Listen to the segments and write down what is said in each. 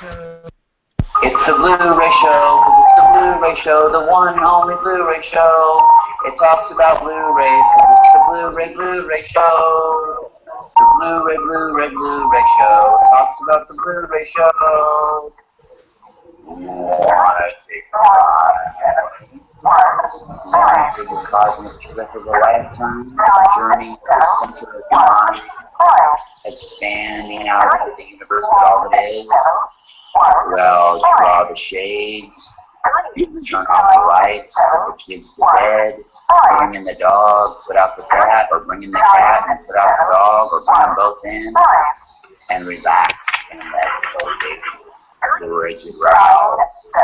It's the Blue Ray Show, 'cause it's the Blue Ray Show, the one and only Blue Ray Show. It talks about Blu-rays, 'cause it's the Blue Ray Show. The Blue Ray Show talks about the Blue Ray Show. Wanna take a ride through the cosmic trip of a lifetime, journey to the center of your mind, expanding out into the universe of all it is? Well, draw the shades, turn off the lights, put the kids to bed, bring in the dog, put out the cat, or bring in the cat and put out the dog, or bring them both in, and relax and let go, babies. Bridget Rau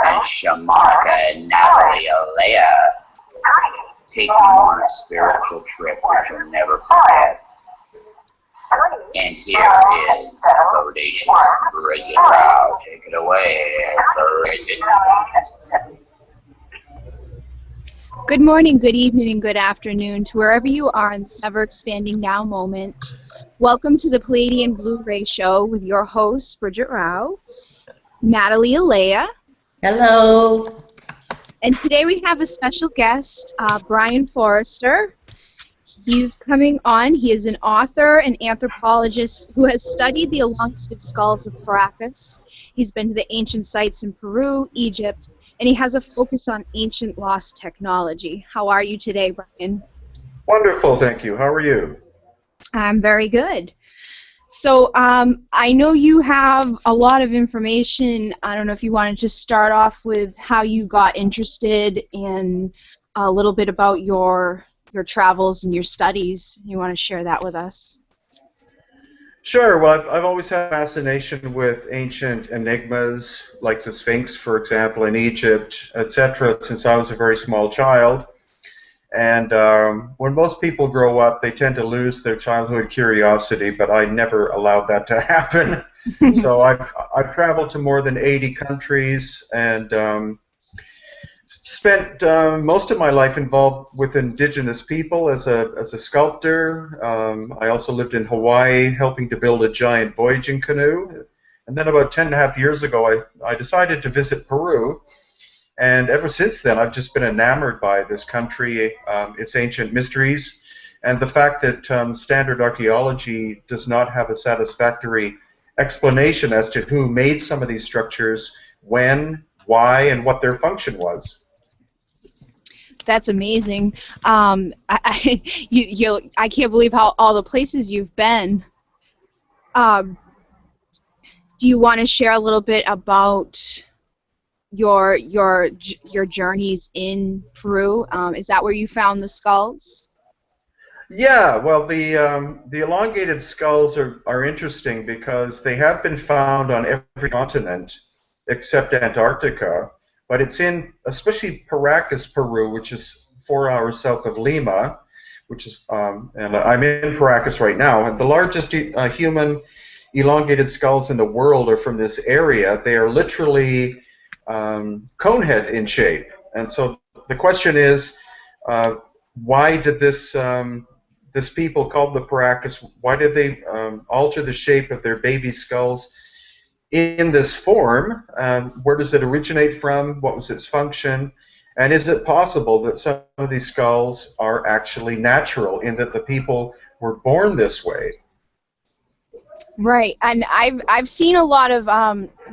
and Shamanka Natalie Alaya take you on a spiritual trip that you'll never forget. And here is Bodacious, Bridget Rau. Take it away, Bridget. Good morning, good evening, and good afternoon to wherever you are in this ever-expanding now moment. Welcome to the Pleiadian Blue Ray Show with your host, Bridget Rau, Natalie Alaya. Hello. And today we have a special guest, Brien Foerster. He's coming on. He is an author and anthropologist who has studied the elongated skulls of Paracas. He's been to the ancient sites in Peru, Egypt, and he has a focus on ancient lost technology. How are you today, Brien? Wonderful, thank you. How are you? I'm very good. So I know you have a lot of information. I don't know if you want to just start off with how you got interested and a little bit about your travels and your studies. You want to share that with us? Sure. Well, I've always had a fascination with ancient enigmas, like the Sphinx, for example, in Egypt, etc., since I was a very small child. And when most people grow up, they tend to lose their childhood curiosity, but I never allowed that to happen. So I've traveled to more than 80 countries and spent most of my life involved with indigenous people as a sculptor. I also lived in Hawaii helping to build a giant voyaging canoe. And then about 10.5 years ago, I decided to visit Peru. And ever since then, I've just been enamored by this country, its ancient mysteries, and the fact that standard archaeology does not have a satisfactory explanation as to who made some of these structures, when, why, and what their function was. That's amazing. I can't believe how all the places you've been. Do you want to share a little bit about your journeys in Peru? Is that where you found the skulls? Yeah, well, the elongated skulls are interesting because they have been found on every continent except Antarctica, but it's in especially Paracas, Peru, which is 4 hours south of Lima, which is and I'm in Paracas right now, and the largest human elongated skulls in the world are from this area. They are literally conehead in shape, and so the question is, why did this people called the Paracas, why did they alter the shape of their baby skulls in this form? Where does it originate from? What was its function? And is it possible that some of these skulls are actually natural, in that the people were born this way? Right, and I've seen a lot of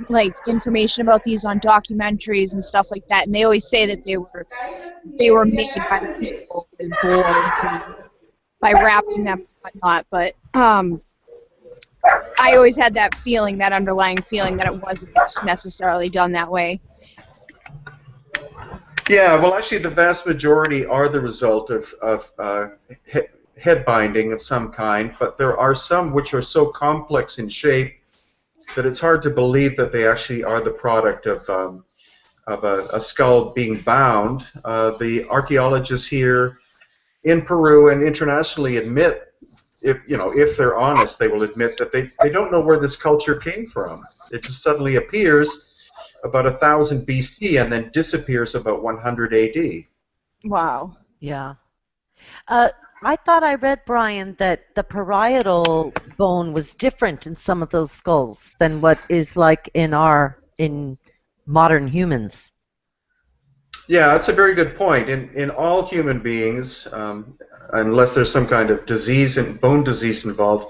like information about these on documentaries and stuff like that, and they always say that they were made by the people with boards and by wrapping them and whatnot. But I always had that feeling, that underlying feeling, that it wasn't necessarily done that way. Yeah, well, actually, the vast majority are the result of head binding of some kind, but there are some which are so complex in shape that it's hard to believe that they actually are the product of a skull being bound. The archaeologists here in Peru and internationally admit, if they're honest, they will admit that they don't know where this culture came from. It just suddenly appears about 1000 BC and then disappears about 100 AD. Wow. Yeah. I thought I read, Brian, that the parietal bone was different in some of those skulls than what is like in modern humans. Yeah, that's a very good point. In all human beings, unless there's some kind of disease and bone disease involved,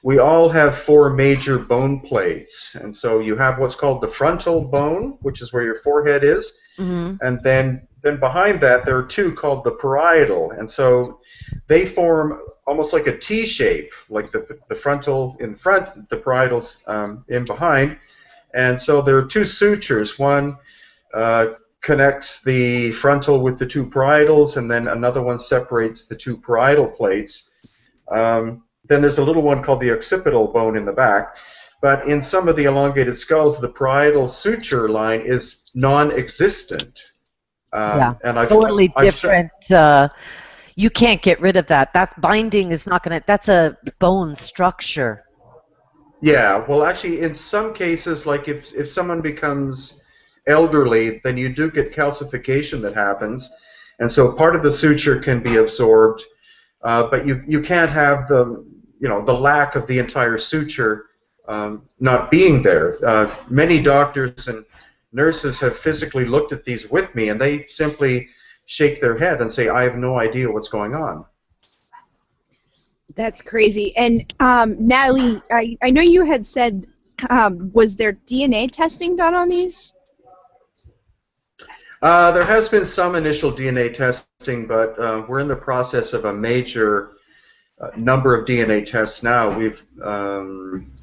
we all have four major bone plates. And so you have what's called the frontal bone, which is where your forehead is. Mm-hmm. And then behind that, there are two called the parietal. And so they form almost like a T shape, like the frontal in front, the parietals in behind. And so there are two sutures. One connects the frontal with the two parietals, and then another one separates the two parietal plates. Then there's a little one called the occipital bone in the back. But in some of the elongated skulls, the parietal suture line is non-existent. Yeah, and totally different. You can't get rid of that. That binding is not going to, that's a bone structure. Yeah, well, actually, in some cases, like if someone becomes elderly, then you do get calcification that happens. And so part of the suture can be absorbed, but you can't have the lack of the entire suture not being there. Many doctors and nurses have physically looked at these with me, and they simply shake their head and say, I have no idea what's going on. That's crazy. And Natalie, I know you had said, was there DNA testing done on these? There has been some initial DNA testing, but we're in the process of a major number of DNA tests now.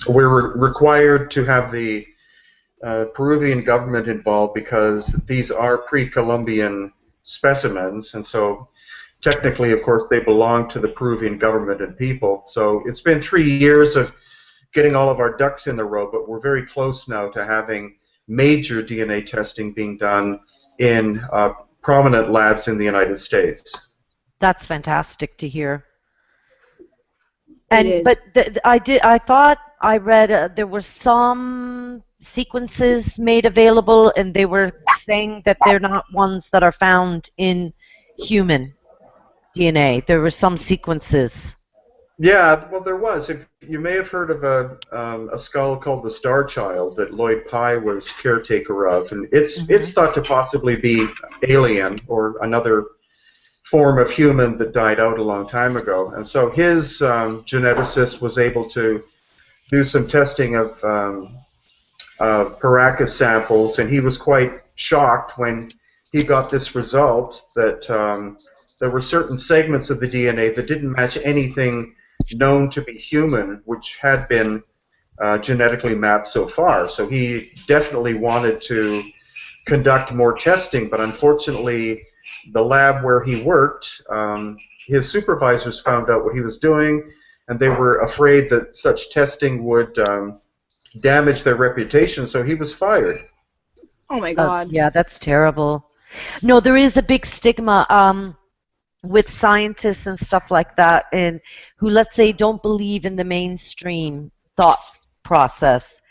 We're required to have the Peruvian government involved because these are pre-Columbian specimens, and so technically, of course, they belong to the Peruvian government and people. So it's been 3 years of getting all of our ducks in the row, but we're very close now to having major DNA testing being done in prominent labs in the United States. That's fantastic to hear. I thought I read there were some sequences made available, and they were saying that they're not ones that are found in human DNA. There were some sequences. Yeah, well, there was. If you may have heard of a skull called the Star Child that Lloyd Pye was caretaker of, and it's thought to possibly be alien or another form of human that died out a long time ago. And so his geneticist was able to do some testing of Paracas samples, and he was quite shocked when he got this result that there were certain segments of the DNA that didn't match anything known to be human, which had been genetically mapped so far. So he definitely wanted to conduct more testing, but unfortunately the lab where he worked, his supervisors found out what he was doing, and they were afraid that such testing would damage their reputation, so he was fired. Oh my God. Yeah, that's terrible. No, there is a big stigma with scientists and stuff like that, and who, let's say, don't believe in the mainstream thought process.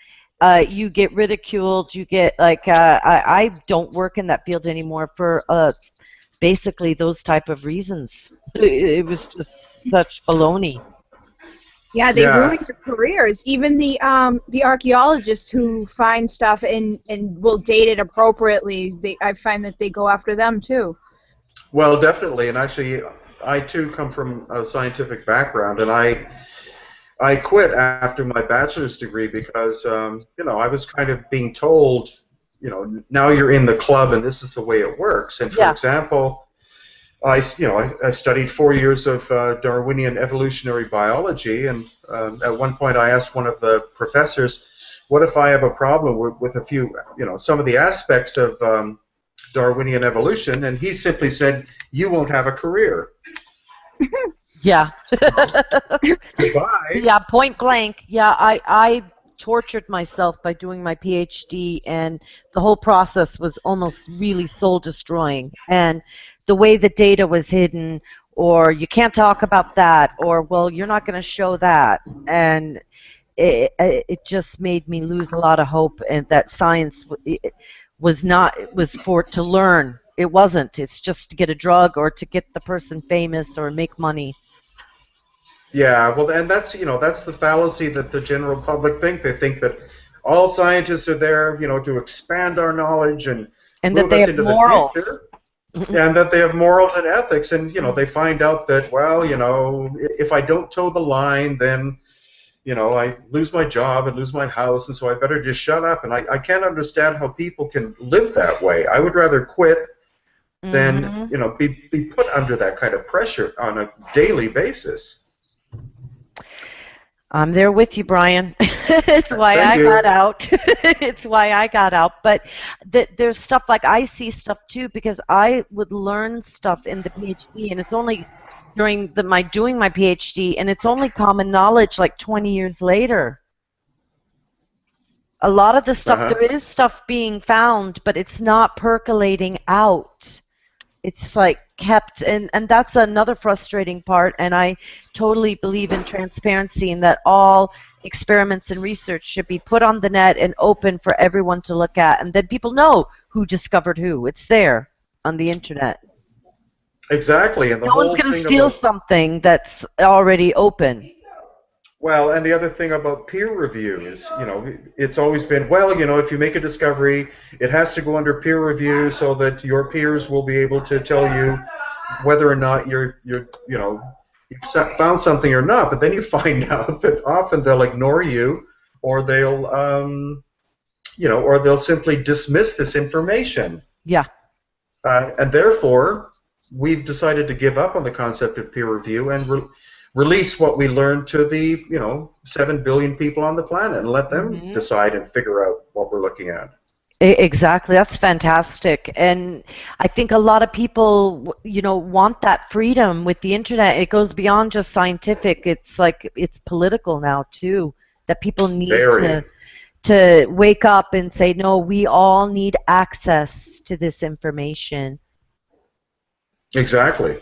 You get ridiculed. You get I don't work in that field anymore for basically those type of reasons. It was just such baloney. Yeah, they ruin their careers. Even the archaeologists who find stuff and will date it appropriately, I find that they go after them too. Well, definitely, and actually, I too come from a scientific background, and I quit after my bachelor's degree because I was kind of being told, now you're in the club and this is the way it works. And for example, I studied 4 years of Darwinian evolutionary biology, and at one point I asked one of the professors, what if I have a problem with a few, some of the aspects of Darwinian evolution, and he simply said, you won't have a career. Yeah. Goodbye. Yeah, point blank. Yeah, I tortured myself by doing my PhD, and the whole process was almost really soul-destroying. And the way the data was hidden, or you can't talk about that, or, well, you're not going to show that. And it just made me lose a lot of hope, and that science was for to learn. It wasn't. It's just to get a drug or to get the person famous or make money. Yeah, well, and that's that's the fallacy that the general public think. They think that all scientists are there, to expand our knowledge and And that move they us have into the morals. future. Yeah, and that they have morals and ethics, and they find out that, well, if I don't toe the line, then I lose my job and lose my house, and so I better just shut up. And I can't understand how people can live that way. I would rather quit than be put under that kind of pressure on a daily basis. I'm there with you, Brien. It's why Thank I you. got out. It's why I got out. But there's stuff like I see stuff too, because I would learn stuff in the PhD, and it's only during my doing my PhD, and it's only common knowledge like 20 years later. A lot of the stuff, there is stuff being found, but it's not percolating out. It's like kept, and that's another frustrating part, and I totally believe in transparency and that all experiments and research should be put on the net and open for everyone to look at, and then people know who discovered who. It's there on the internet. Exactly. And no one's going to steal something that's already open. Well, and the other thing about peer review is, it's always been, well, if you make a discovery, it has to go under peer review so that your peers will be able to tell you whether or not you've found something or not. But then you find out that often they'll ignore you, or they'll, or they'll simply dismiss this information. Yeah. And therefore, we've decided to give up on the concept of peer review and release what we learned to the 7 billion people on the planet and let them decide and figure out what we're looking at. Exactly. That's fantastic. And I think a lot of people want that freedom with the internet. It goes beyond just scientific. It's like it's political now too, that people need to wake up and say, no, we all need access to this information. Exactly.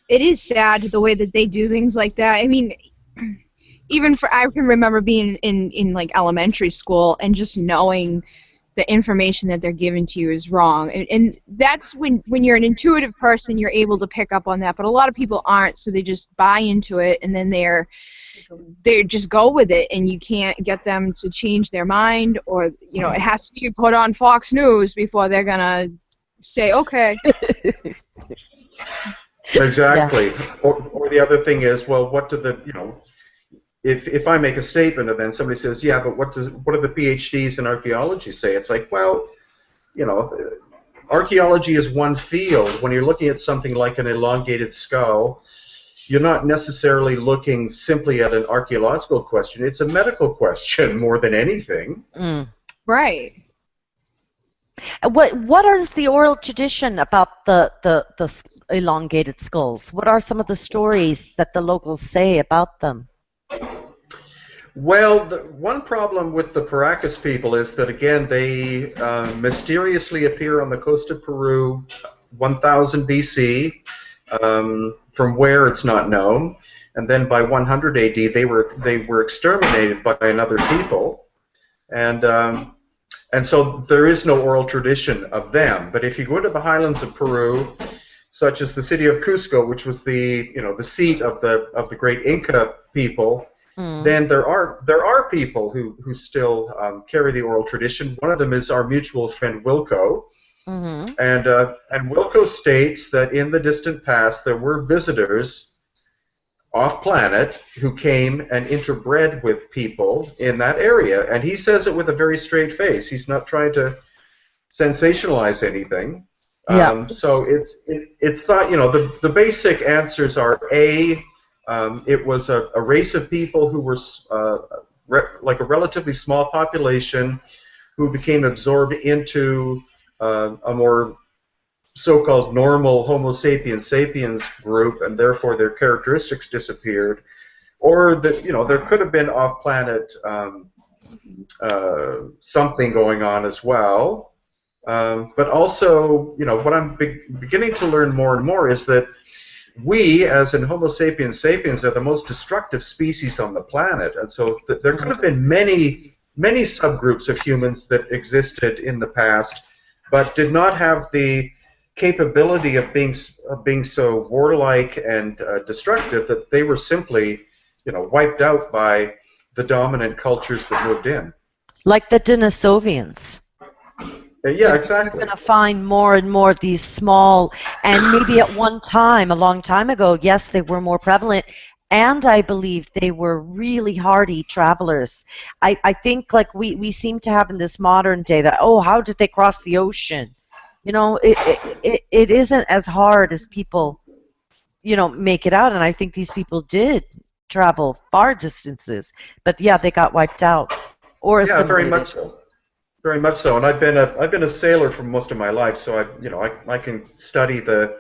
It is sad the way that they do things like that. I mean, I can remember being in like elementary school and just knowing the information that they're giving to you is wrong. And that's when you're an intuitive person, you're able to pick up on that. But a lot of people aren't, so they just buy into it, and then they just go with it, and you can't get them to change their mind, or it has to be put on Fox News before they're gonna say okay. Exactly. Yeah. Or the other thing is, well, what do if I make a statement and then somebody says, yeah, but what do the PhDs in archaeology say? It's like, well, archaeology is one field. When you're looking at something like an elongated skull, you're not necessarily looking simply at an archaeological question. It's a medical question more than anything. Right. What is the oral tradition about the elongated skulls? What are some of the stories that the locals say about them? Well, one problem with the Paracas people is that, again, they mysteriously appear on the coast of Peru 1000 BC, from where it's not known, and then by 100 AD they were exterminated by another people, and so there is no oral tradition of them. But if you go to the highlands of Peru, such as the city of Cusco, which was the seat of the great Inca people, then there are people who still carry the oral tradition. One of them is our mutual friend Wilco, and Wilco states that in the distant past there were visitors off-planet who came and interbred with people in that area, and he says it with a very straight face. He's not trying to sensationalize anything. So it's not, the basic answers are it was a race of people who were like a relatively small population who became absorbed into a more so-called normal Homo sapiens sapiens group, and therefore their characteristics disappeared, or that there could have been off-planet something going on as well. But also, what I'm beginning to learn more and more is that we, as in Homo sapiens sapiens, are the most destructive species on the planet, and so there could have been many subgroups of humans that existed in the past, but did not have the capability of being so warlike and destructive that they were simply, wiped out by the dominant cultures that moved in. Like the Denisovians. Yeah, exactly. You're going to find more and more of these small, and maybe at one time, a long time ago, yes, they were more prevalent, and I believe they were really hardy travelers. I think like we seem to have in this modern day that, oh, how did they cross the ocean? It isn't as hard as people, make it out, and I think these people did travel far distances, but yeah, they got wiped out or assimilated. Yeah, very much so. Very much so, and I've been a sailor for most of my life, so I can study the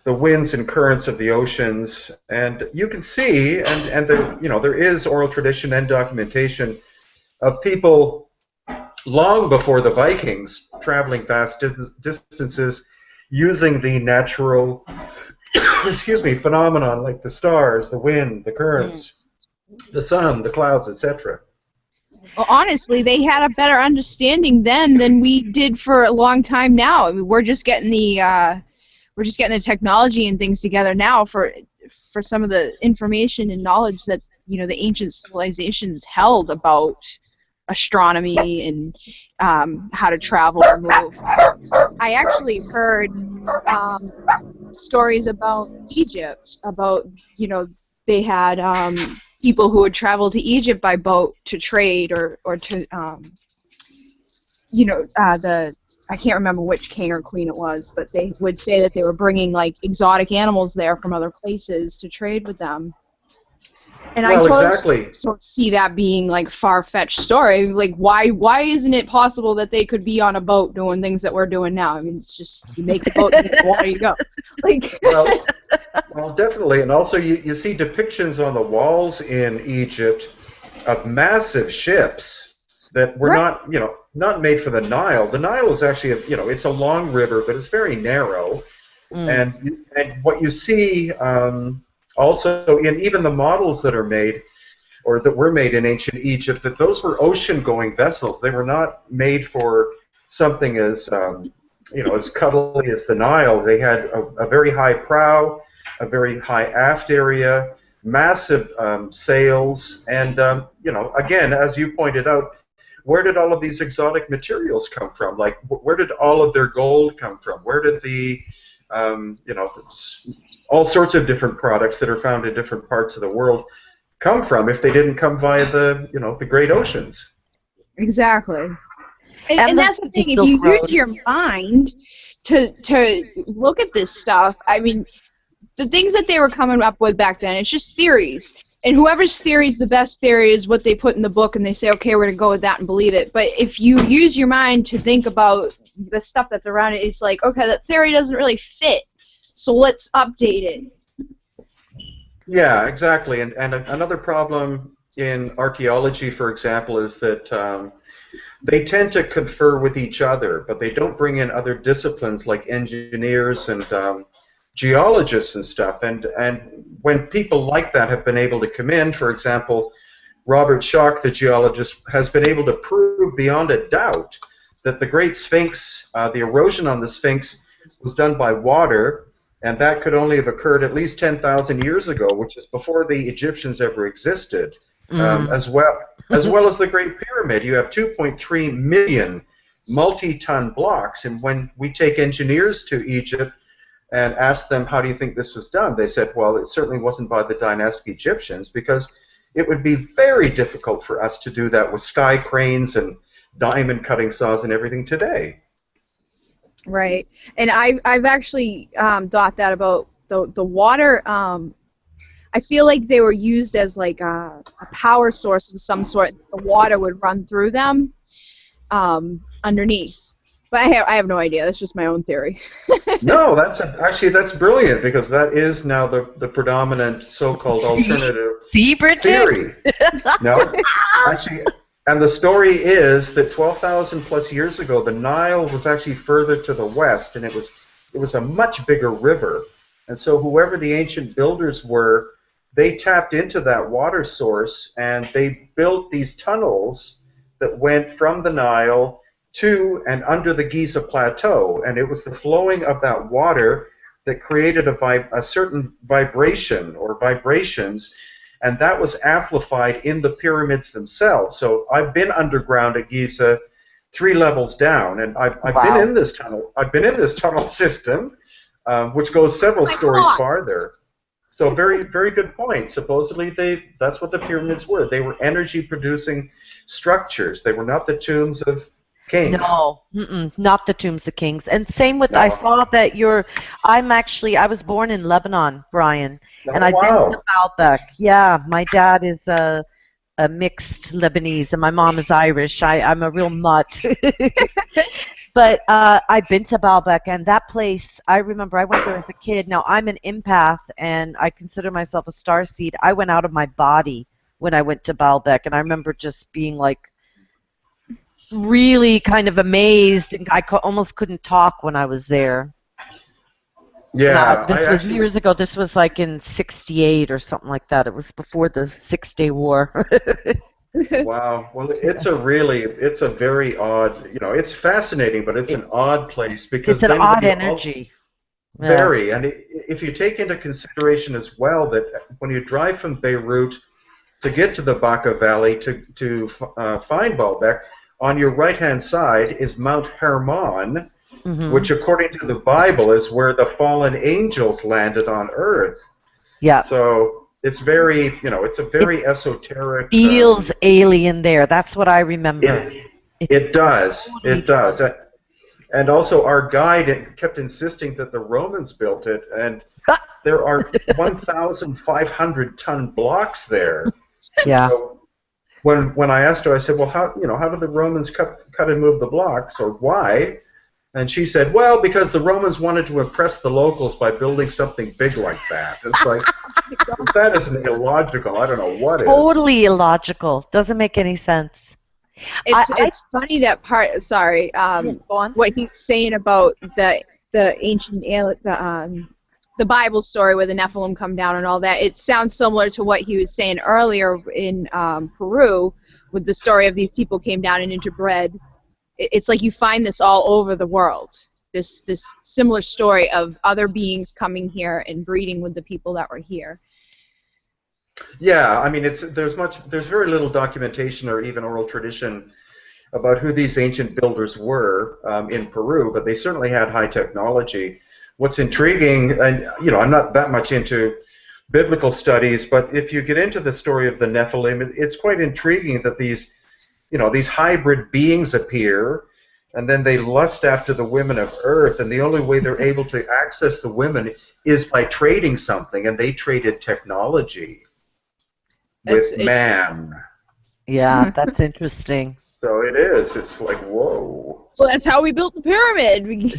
winds and currents of the oceans, and you can see, and there is oral tradition and documentation of people long before the Vikings traveling vast distances using the natural phenomenon like the stars, the wind, the currents, the sun, the clouds, etc. Well, honestly, they had a better understanding then than we did for a long time now. I mean, we're just getting the technology and things together now for some of the information and knowledge that the ancient civilizations held about astronomy and how to travel and move. I actually heard stories about Egypt, about they had people who would travel to Egypt by boat to trade or to I can't remember which king or queen it was, but they would say that they were bringing like exotic animals there from other places to trade with them. And I totally don't see that being like far-fetched story. Like, why isn't it possible that they could be on a boat doing things that we're doing now? I mean, it's just you make the boat and the water you go. Like, well, definitely, and also you see depictions on the walls in Egypt of massive ships that were not made for the Nile. The Nile is actually it's a long river, but it's very narrow, and what you see. Also, in even the models that are made, or that were made in ancient Egypt, that those were ocean-going vessels. They were not made for something as as cuddly as the Nile. They had a very high prow, a very high aft area, massive sails, and again, as you pointed out, where did all of these exotic materials come from? Like, where did all of their gold come from? Where did the all sorts of different products that are found in different parts of the world come from if they didn't come via the great oceans? Exactly. And that's the thing, if you use your mind to look at this stuff, I mean, the things that they were coming up with back then, it's just theories. And whoever's theory is the best theory is what they put in the book, and they say, okay, we're going to go with that and believe it. But if you use your mind to think about the stuff that's around it, it's like, okay, that theory doesn't really fit. So let's update it. Yeah, exactly. And another problem in archaeology, for example, is that they tend to confer with each other, but they don't bring in other disciplines like engineers and geologists and stuff. And when people like that have been able to come in, for example, Robert Schoch, the geologist, has been able to prove beyond a doubt that the Great Sphinx, the erosion on the Sphinx, was done by water. And that could only have occurred at least 10,000 years ago, which is before the Egyptians ever existed, as well as the Great Pyramid. You have 2.3 million multi-ton blocks, and when we take engineers to Egypt and ask them, how do you think this was done, they said, well, it certainly wasn't by the dynastic Egyptians, because it would be very difficult for us to do that with sky cranes and diamond cutting saws and everything today. Right, and I've actually thought that about the water. I feel like they were used as like a power source of some sort. The water would run through them underneath, but I have no idea. That's just my own theory. No, that's brilliant, because that is now the predominant so-called alternative theory. No, actually. And the story is that 12,000 plus years ago, the Nile was actually further to the west, and it was a much bigger river. And so whoever the ancient builders were, they tapped into that water source, and they built these tunnels that went from the Nile to and under the Giza Plateau, and it was the flowing of that water that created a certain vibration or vibrations, and that was amplified in the pyramids themselves. So I've been underground at Giza, 3 levels down, and I've been in this tunnel. I've been in this tunnel system, which goes several stories farther. So very, very good point. Supposedly that's what the pyramids were. They were energy-producing structures. They were not the tombs of kings. No, not the tombs of kings. And same with, I saw that I was born in Lebanon, Brian, and I've been to Baalbek. Yeah, my dad is a mixed Lebanese, and my mom is Irish. I'm a real mutt. But I've been to Baalbek, and that place, I remember I went there as a kid. Now, I'm an empath, and I consider myself a starseed. I went out of my body when I went to Baalbek, and I remember just being like really kind of amazed, and I almost couldn't talk when I was there. Yeah. This was years ago. This was like in '68 or something like that. It was before the 6-Day War. Wow. Well, it's a very odd, it's fascinating, but it's an odd place because it's an odd energy. Very. And if you take into consideration as well that when you drive from Beirut to get to the Bekaa Valley to find Baalbek, on your right-hand side is Mount Hermon, which according to the Bible is where the fallen angels landed on Earth. Yeah. So it's very, it's a very esoteric. Feels alien there. That's what I remember. It does. It does. And also our guide kept insisting that the Romans built it, and there are 1,500-ton blocks there. Yeah. So when I asked her, I said, well, how do the Romans cut and move the blocks, or why? And she said, well, because the Romans wanted to impress the locals by building something big like that. It's like, if that isn't illogical, I don't know what is. Totally illogical. Doesn't make any sense. It's funny that part. Sorry, go on. What he's saying about the ancient the Bible story where the Nephilim come down and all that. It sounds similar to what he was saying earlier in Peru, with the story of these people came down and interbred. It's like you find this all over the world. This similar story of other beings coming here and breeding with the people that were here. Yeah, I mean, there's very little documentation or even oral tradition about who these ancient builders were in Peru, but they certainly had high technology. What's intriguing, and I'm not that much into biblical studies, but if you get into the story of the Nephilim, it's quite intriguing that these hybrid beings appear, and then they lust after the women of Earth, and the only way they're able to access the women is by trading something, and they traded technology with man. Yeah, that's interesting. So it is. It's like, whoa. Well, that's how we built the pyramid. We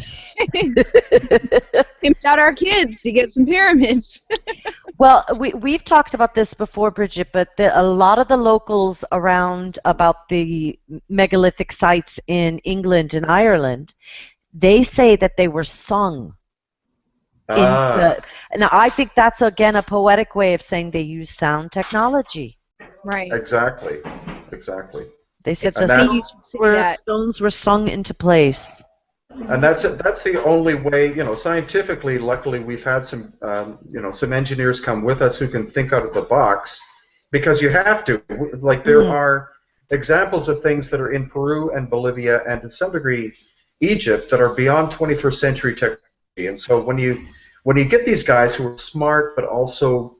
pimped out our kids to get some pyramids. Well, we've talked about this before, Bridget, but a lot of the locals around about the megalithic sites in England and Ireland, they say that they were sung. And I think that's, again, a poetic way of saying they use sound technology. Right. Exactly. They said stones were sung into place. And that's the only way, scientifically, luckily we've had some, some engineers come with us who can think out of the box, because you have to. Like, there are examples of things that are in Peru and Bolivia and to some degree Egypt that are beyond 21st century technology. And so when you get these guys who are smart but also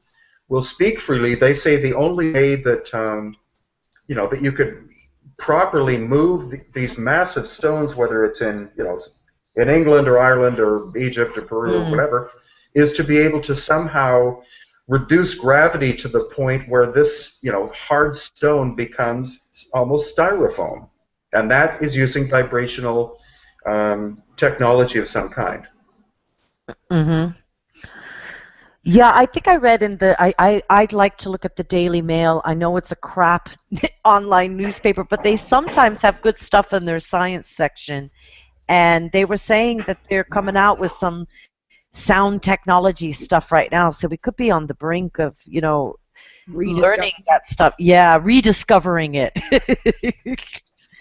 will speak freely, they say the only way that, that you could properly move these massive stones, whether it's in England or Ireland or Egypt or Peru or whatever, is to be able to somehow reduce gravity to the point where this hard stone becomes almost styrofoam, and that is using vibrational technology of some kind. Yeah, I think I read in the, I'd like to look at the Daily Mail. I know it's a crap online newspaper, but they sometimes have good stuff in their science section. And they were saying that they're coming out with some sound technology stuff right now. So we could be on the brink of, learning that stuff. Yeah, rediscovering it.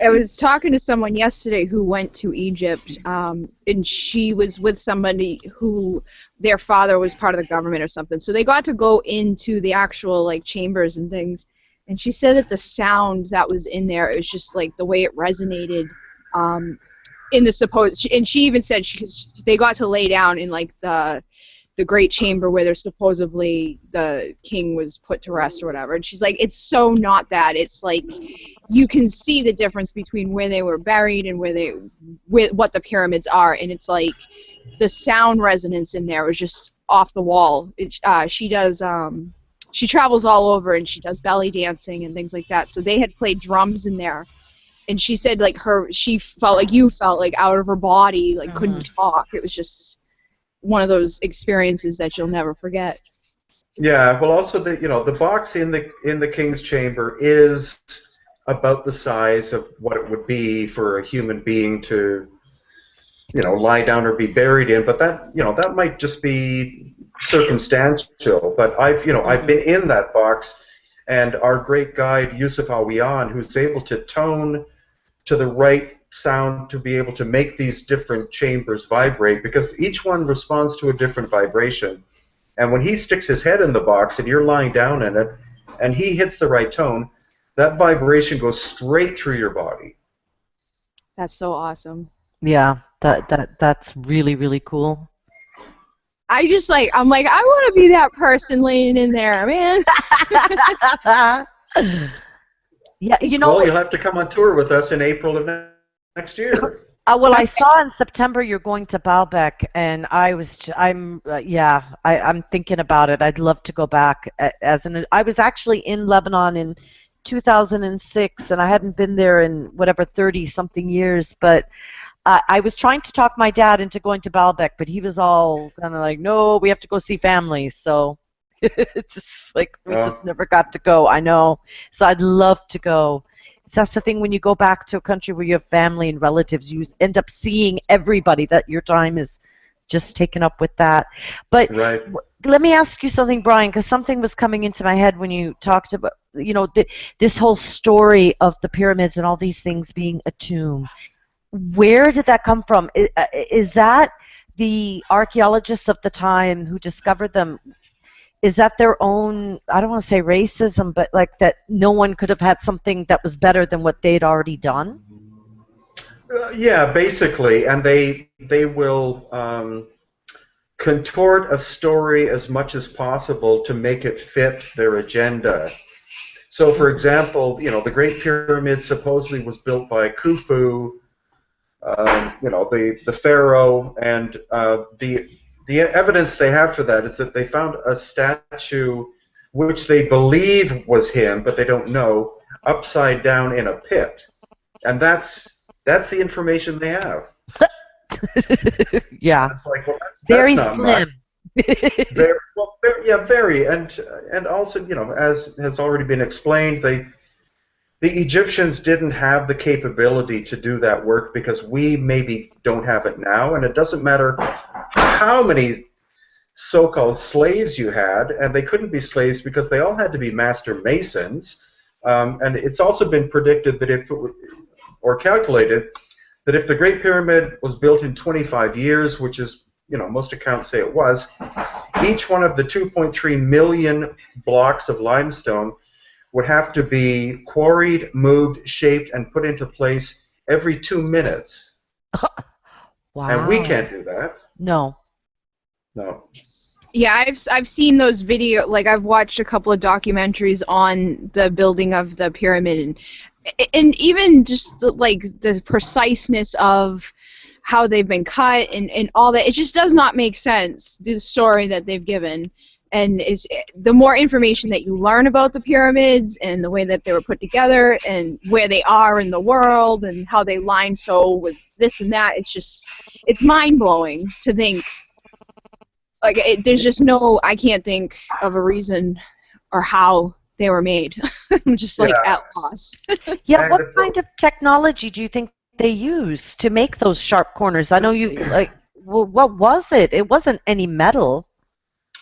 I was talking to someone yesterday who went to Egypt, and she was with somebody who their father was part of the government or something. So they got to go into the actual like chambers and things. And she said that the sound that was in there, it was just like the way it resonated in the supposed. And she even said they got to lay down in like the great chamber where there's supposedly the king was put to rest or whatever. And she's like, it's so not that. It's like you can see the difference between where they were buried and what the pyramids are. And it's like the sound resonance in there was just off the wall. She travels all over and she does belly dancing and things like that. So they had played drums in there. And she said like she felt like you felt like out of her body, like couldn't talk. It was just one of those experiences that you'll never forget. Yeah, well, also the box in the king's chamber is about the size of what it would be for a human being to, lie down or be buried in. But that might just be circumstantial. But I've been in that box, and our great guide Yusuf Awiyan, who's able to tone to the right sound to be able to make these different chambers vibrate, because each one responds to a different vibration. And when he sticks his head in the box and you're lying down in it and he hits the right tone, that vibration goes straight through your body. That's so awesome. Yeah, that's really, really cool. I'm like, I want to be that person laying in there, man. Yeah, Well, you'll have to come on tour with us in April of next year. Well, I saw in September you're going to Baalbek, and I'm thinking about it. I'd love to go back. I was actually in Lebanon in 2006, and I hadn't been there in 30-something years. But I was trying to talk my dad into going to Baalbek, but he was all kind of like, "No, we have to go see family." So it's just like we just never got to go. I know. So I'd love to go. That's the thing, when you go back to a country where you have family and relatives, you end up seeing everybody, that your time is just taken up with that. But right. Let me ask you something, Brien, because something was coming into my head when you talked about, this whole story of the pyramids and all these things being a tomb. Where did that come from? Is that the archaeologists of the time who discovered them? Is that their own, I don't want to say racism, but like that no one could have had something that was better than what they'd already done? Yeah, basically. And they will contort a story as much as possible to make it fit their agenda. So, for example, the Great Pyramid supposedly was built by Khufu, the pharaoh, and the evidence they have for that is that they found a statue which they believe was him, but they don't know, upside down in a pit. And that's the information they have. Yeah. It's like, well, that's very not slim. Very. And also, as has already been explained, the Egyptians didn't have the capability to do that work because we maybe don't have it now, and it doesn't matter how many so-called slaves you had, and they couldn't be slaves because they all had to be master masons. And it's also been predicted that or calculated, that if the Great Pyramid was built in 25 years, which is, most accounts say it was, each one of the 2.3 million blocks of limestone would have to be quarried, moved, shaped, and put into place every 2 minutes. Wow. And we can't do that. No. Yeah, I've seen those I've watched a couple of documentaries on the building of the pyramid, and even just the preciseness of how they've been cut and all that. It just does not make sense, the story that they've given. And the more information that you learn about the pyramids and the way that they were put together and where they are in the world and how they line so with this and that, it's mind-blowing to think. There's just I can't think of a reason or how they were made. I'm just at loss. Yeah, what kind of technology do you think they used to make those sharp corners? I know you, what was it? It wasn't any metal.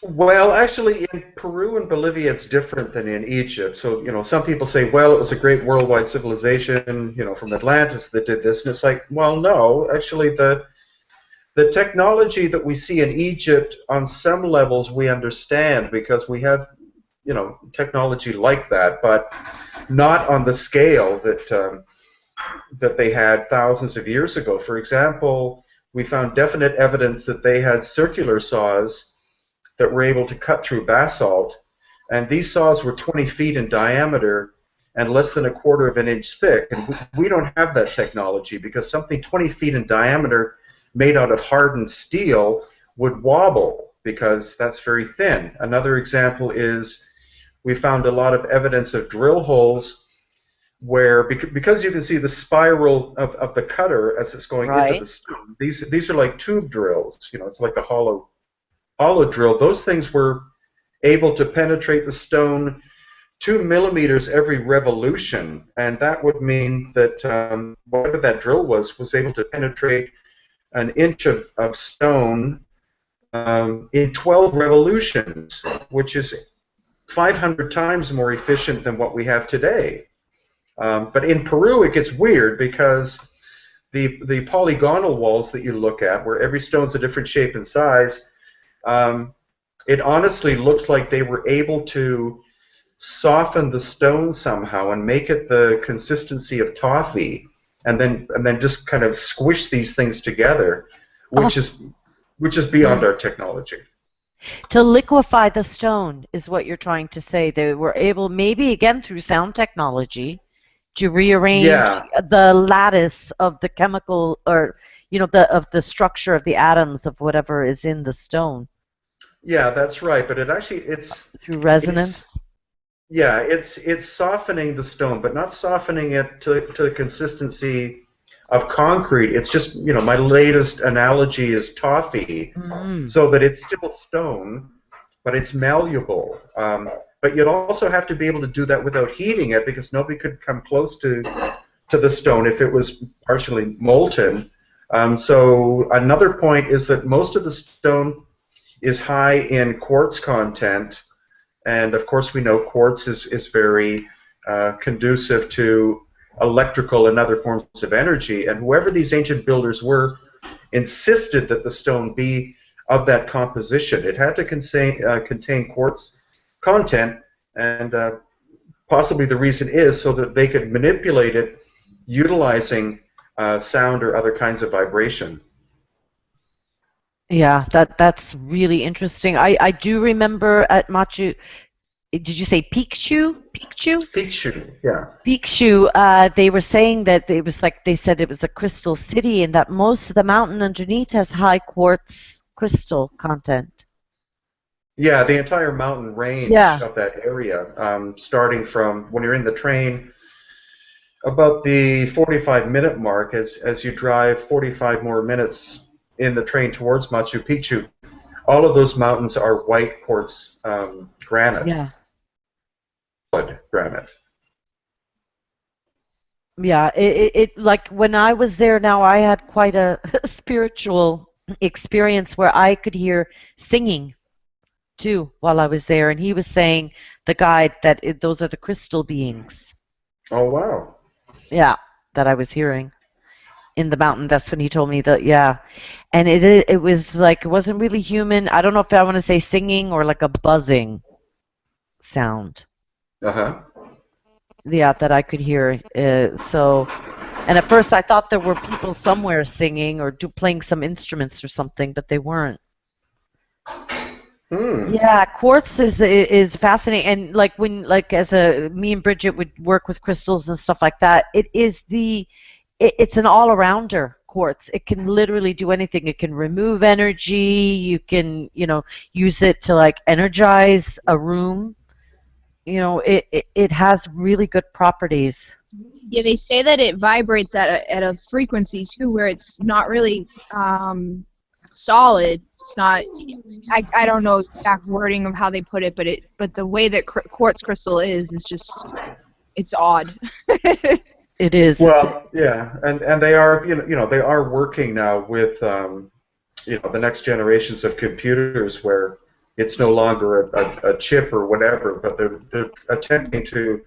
Well, actually, in Peru and Bolivia, it's different than in Egypt. So, some people say, well, it was a great worldwide civilization, from Atlantis that did this. And it's like, well, no, actually, the technology that we see in Egypt, on some levels, we understand because we have, technology like that, but not on the scale that they had thousands of years ago. For example, we found definite evidence that they had circular saws that were able to cut through basalt, and these saws were 20 feet in diameter and less than a quarter of an inch thick. And we don't have that technology because something 20 feet in diameter made out of hardened steel would wobble because that's very thin. Another example is we found a lot of evidence of drill holes where, because you can see the spiral of the cutter as it's going into the stone, these are like tube drills. It's like a hollow drill. Those things were able to penetrate the stone 2 millimeters every revolution, and that would mean that whatever that drill was able to penetrate an inch of stone in 12 revolutions, which is 500 times more efficient than what we have today. But in Peru, it gets weird because the polygonal walls that you look at, where every stone's a different shape and size, it honestly looks like they were able to soften the stone somehow and make it the consistency of toffee, and then just kind of squish these things together, which is beyond our technology. To liquefy the stone is what you're trying to say. They were able, maybe again through sound technology, to rearrange the lattice of the chemical, or of the structure of the atoms of whatever is in the stone. Yeah, that's right. But it's through resonance. It's softening the stone, but not softening it to the consistency of concrete. It's just, my latest analogy is toffee, so that it's still stone, but it's malleable. But you'd also have to be able to do that without heating it, because nobody could come close to the stone if it was partially molten. So another point is that most of the stone is high in quartz content, and of course we know quartz is very conducive to electrical and other forms of energy, and whoever these ancient builders were insisted that the stone be of that composition. It had to contain quartz content, and possibly the reason is so that they could manipulate it utilizing sound or other kinds of vibration. Yeah, that's really interesting. I do remember at Machu. Did you say Picchu? Picchu, yeah. Picchu, they were saying that it was like, they said it was a crystal city, and that most of the mountain underneath has high quartz crystal content. Yeah, the entire mountain range of that area, starting from when you're in the train, about the 45-minute mark, as you drive 45 more minutes in the train towards Machu Picchu, all of those mountains are white quartz granite. Yeah. Granite. Yeah, it like when I was there now, I had quite a spiritual experience where I could hear singing too while I was there, and he was saying, the guide, that those are the crystal beings. Oh, wow. Yeah, that I was hearing in the mountain. That's when he told me that, yeah. And it was like, it wasn't really human. I don't know if I want to say singing or like a buzzing sound. Uh-huh. Yeah, that I could hear. So, and at first I thought there were people somewhere singing or playing some instruments or something, but they weren't. Yeah, quartz is fascinating, and like me and Bridget would work with crystals and stuff like that. It's an all-arounder, quartz. It can literally do anything. It can remove energy. You can use it to like energize a room. It has really good properties. Yeah, they say that it vibrates at a frequency too, where it's not really solid. It's not. I don't know exact wording of how they put it, but the way that quartz crystal is just, it's odd. It is. Well, yeah, and they are they are working now with the next generations of computers where it's no longer a chip or whatever, but they're attempting to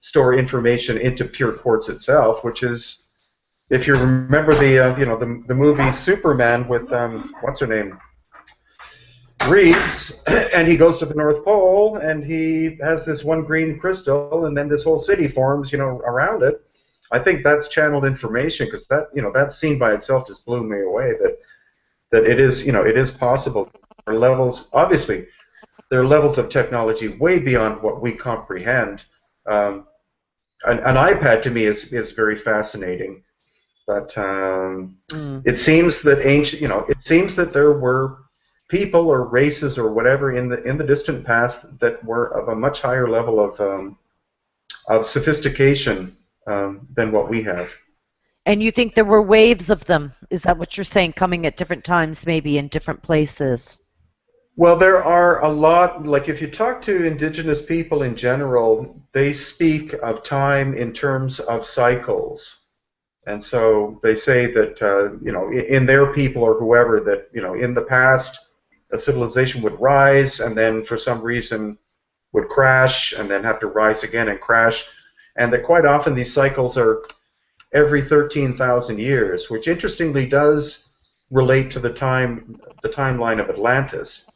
store information into pure quartz itself, which is, if you remember the movie Superman with what's her name, Reeves, and he goes to the North Pole and he has this one green crystal, and then this whole city forms, around it. I think that's channeled information, because that scene by itself just blew me away. That it is possible. There are levels, obviously, there are levels of technology way beyond what we comprehend. An iPad to me is very fascinating, but it seems that it seems that there were people or races or whatever in the distant past that were of a much higher level of sophistication than what we have. And you think there were waves of them? Is that what you're saying, coming at different times, maybe in different places? Well, there are a lot, like if you talk to indigenous people in general, they speak of time in terms of cycles. And so they say that, in their people or whoever, that, in the past, a civilization would rise and then for some reason would crash and then have to rise again and crash. And that quite often these cycles are every 13,000 years, which interestingly does relate to the timeline of Atlantis.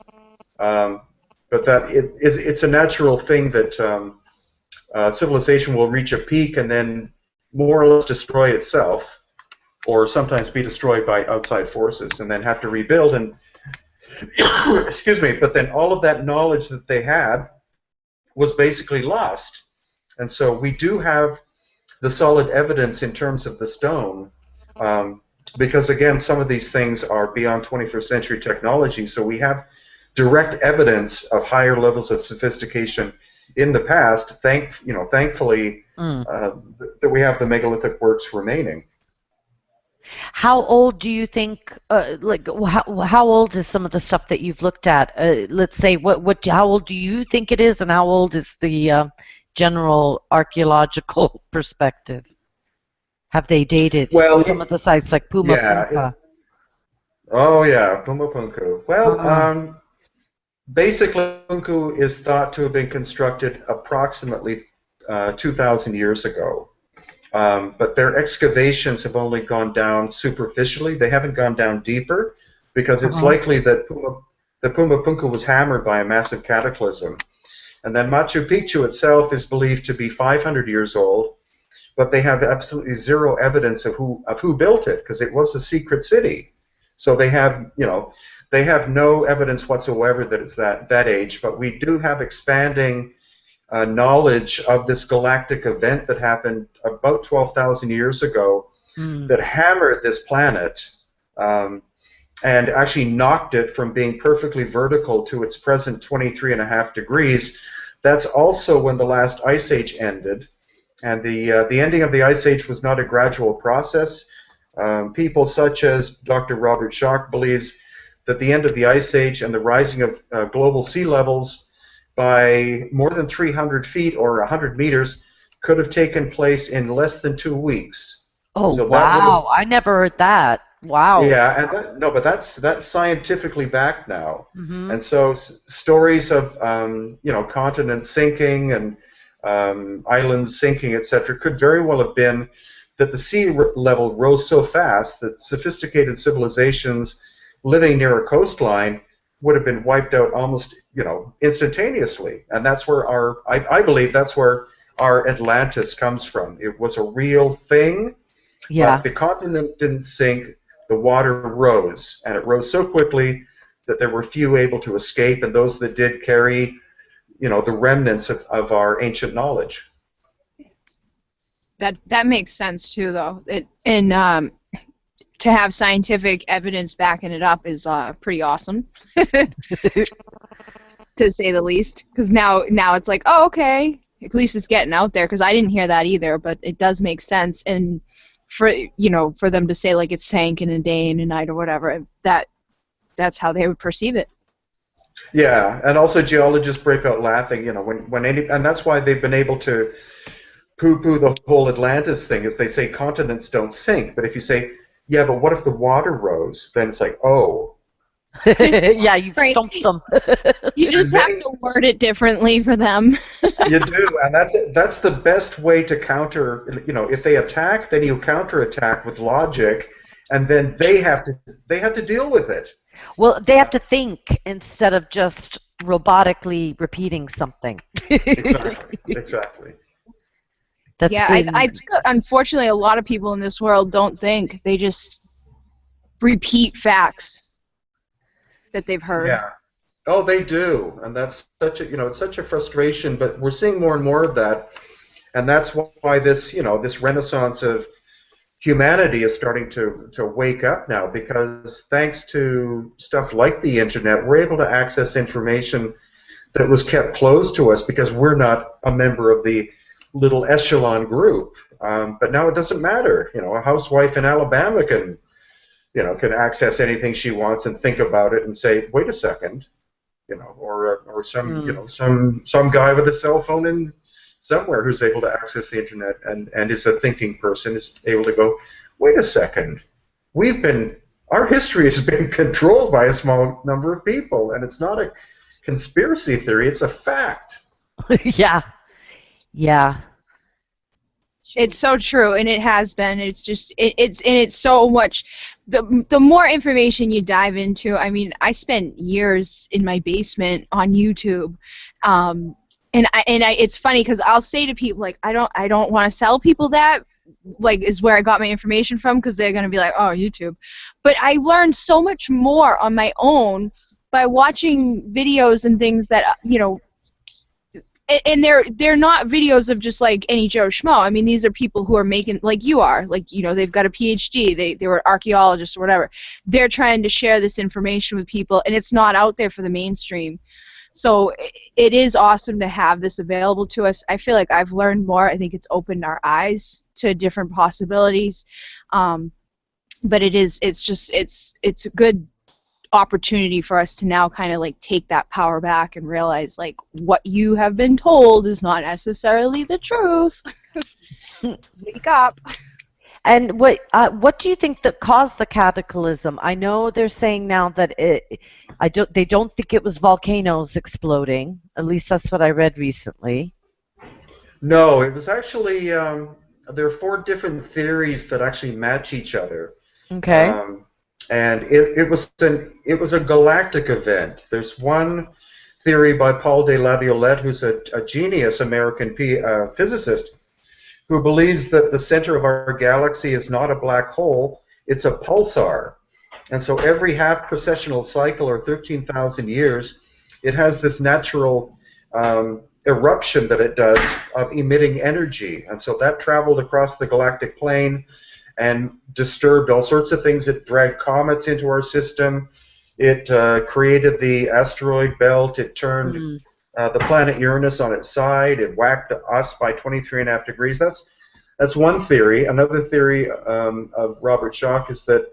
But that it's a natural thing that civilization will reach a peak and then more or less destroy itself, or sometimes be destroyed by outside forces and then have to rebuild. And excuse me, but then all of that knowledge that they had was basically lost. And so we do have the solid evidence in terms of the stone, because again, some of these things are beyond 21st century technology, so we have direct evidence of higher levels of sophistication in the past, thankfully, that we have the megalithic works remaining. How old do you think, how old is some of the stuff that you've looked at? Let's say, how old do you think it is, and how old is the general archaeological perspective? Have they dated some of the sites like Puma Punka? Puma Punka. Well, basically, Punku is thought to have been constructed approximately 2,000 years ago. But their excavations have only gone down superficially. They haven't gone down deeper, because it's likely that Puma Punka was hammered by a massive cataclysm. And then Machu Picchu itself is believed to be 500 years old, but they have absolutely zero evidence of who built it, because it was a secret city. So they have no evidence whatsoever that it's that age. But we do have expanding knowledge of this galactic event that happened about 12,000 years ago that hammered this planet and actually knocked it from being perfectly vertical to its present 23.5 degrees. That's also when the last ice age ended, and the ending of the ice age was not a gradual process. People such as Dr. Robert Schoch believes that the end of the ice age and the rising of global sea levels by more than 300 feet or 100 meters could have taken place in less than 2 weeks. Oh, so wow! I never heard that. Wow. Yeah, and but that's scientifically backed now. And so stories of continents sinking and islands sinking, etc., could very well have been that the sea level rose so fast that sophisticated civilizations living near a coastline would have been wiped out almost instantaneously. And that's where I believe that's where our Atlantis comes from. It was a real thing. Yeah. But the continent didn't sink. The water rose, and it rose so quickly that there were few able to escape, and those that did carry, the remnants of our ancient knowledge. That makes sense too, though. To have scientific evidence backing it up is pretty awesome, to say the least. Because now it's like, oh, okay, at least it's getting out there. Because I didn't hear that either, but it does make sense. And for them to say like it sank in a day and a night or whatever, that's how they would perceive it. Yeah, and also geologists break out laughing, and that's why they've been able to poo-poo the whole Atlantis thing, is they say continents don't sink. But if you say, yeah, but what if the water rose? Then it's like, oh, Yeah, you've Right. stumped them. You just have to word it differently for them. You do, and that's the best way to counter. You know, if they attack, then you counterattack with logic, and then they have to deal with it. Well, they have to think instead of just robotically repeating something. Exactly. That's Yeah, I think unfortunately a lot of people in this world don't think. They just repeat facts that they've heard. Yeah. Oh, they do, and that's such a it's such a frustration. But we're seeing more and more of that, and that's why this this renaissance of humanity is starting to wake up now, because thanks to stuff like the internet, we're able to access information that was kept closed to us because we're not a member of the little echelon group. But now it doesn't matter. A housewife in Alabama can access anything she wants and think about it and say, wait a second, or some guy with a cell phone in somewhere who's able to access the internet and is a thinking person is able to go, wait a second, our history has been controlled by a small number of people, and it's not a conspiracy theory, it's a fact. Yeah. It's so true, and it has been. It's just it's so much. The more information you dive into, I mean, I spent years in my basement on YouTube, and it's funny because I'll say to people like, I don't want to sell people that, like, is where I got my information from, because they're gonna be like, oh, YouTube, but I learned so much more on my own by watching videos and things that and they're not videos of just like any Joe Schmo. I mean, these are people who are making, like you are, like, they've got a PhD, they were archaeologists or whatever. They're trying to share this information with people, and it's not out there for the mainstream. So it is awesome to have this available to us. I feel like I've learned more. I think it's opened our eyes to different possibilities. But it's a good opportunity for us to now kind of like take that power back and realize like what you have been told is not necessarily the truth. Wake up. And what do you think that caused the cataclysm? I know they're saying now that they don't think it was volcanoes exploding. At least that's what I read recently. No, it was actually there are 4 different theories that actually match each other. Okay. And it was a galactic event. There's one theory by Paul de la Violette, who's a genius American physicist, who believes that the center of our galaxy is not a black hole, it's a pulsar. And so every half precessional cycle, or 13,000 years, it has this natural eruption that it does of emitting energy. And so that traveled across the galactic plane and disturbed all sorts of things. It dragged comets into our system. It created the asteroid belt. It turned the planet Uranus on its side. It whacked us by 23.5 degrees. That's one theory. Another theory of Robert Schoch is that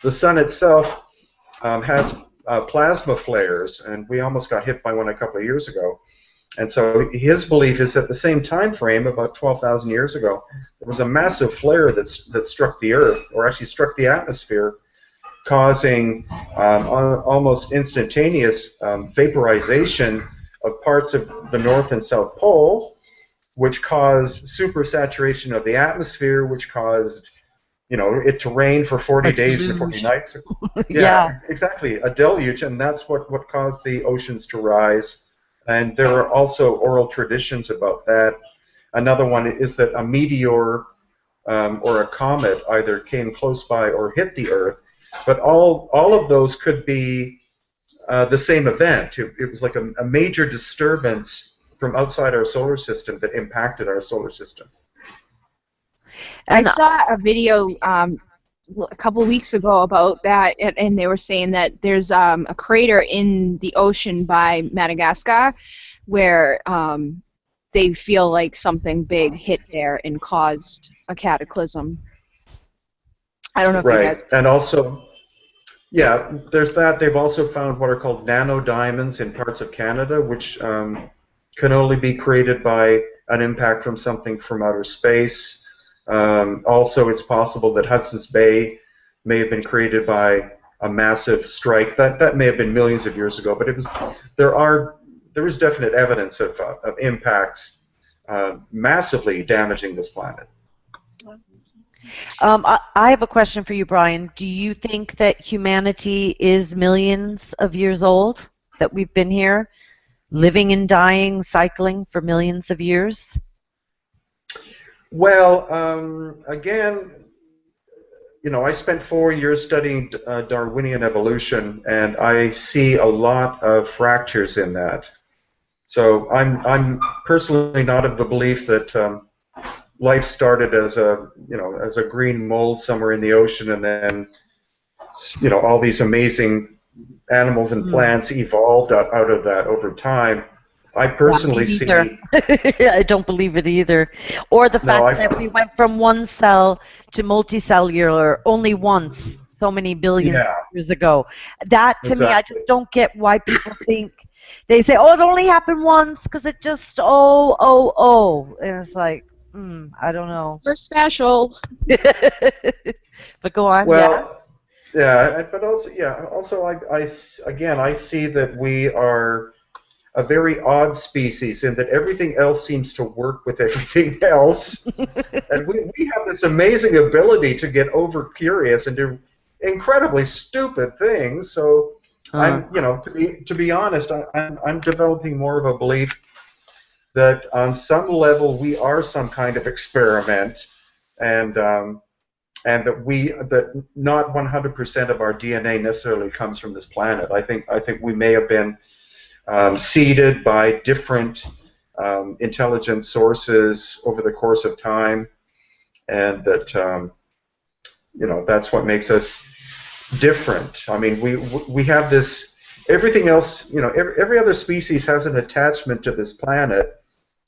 the sun itself has plasma flares, and we almost got hit by one a couple of years ago. And so his belief is that the same time frame, about 12,000 years ago, there was a massive flare that struck the Earth, or actually struck the atmosphere, causing almost instantaneous vaporization of parts of the North and South Pole, which caused supersaturation of the atmosphere, which caused it to rain for 40 days or 40 nights. Yeah, exactly, a deluge, and that's what caused the oceans to rise. And there are also oral traditions about that. Another one is that a meteor or a comet either came close by or hit the Earth, but all of those could be the same event. It was like a major disturbance from outside our solar system that impacted our solar system. I saw a video a couple weeks ago about that, and they were saying that there's a crater in the ocean by Madagascar where they feel like something big hit there and caused a cataclysm. I don't know if you guys... And also, yeah, there's that. They've also found what are called nanodiamonds in parts of Canada, which can only be created by an impact from something from outer space. Also, it's possible that Hudson's Bay may have been created by a massive strike. That may have been millions of years ago, but there is definite evidence of impacts massively damaging this planet. I have a question for you, Brien. Do you think that humanity is millions of years old? That we've been here, living and dying, cycling for millions of years? Well, again, I spent 4 years studying Darwinian evolution, and I see a lot of fractures in that. So I'm personally not of the belief that life started as a green mold somewhere in the ocean, and then all these amazing animals and plants evolved out of that over time. I personally see. I don't believe it either. Or the fact that we went from one cell to multicellular only once, so many billions of years ago. That, to me, I just don't get why people think. They say, oh, it only happened once because it just, And it's like, I don't know. We're special. But go on, but also, I see that we are a very odd species in that everything else seems to work with everything else. And we have this amazing ability to get over curious and do incredibly stupid things. So to be honest, I'm developing more of a belief that on some level we are some kind of experiment, and that not 100% of our DNA necessarily comes from this planet. I think we may have been seeded by different intelligent sources over the course of time, and that that's what makes us different. I mean, we have this. Everything else, every other species has an attachment to this planet,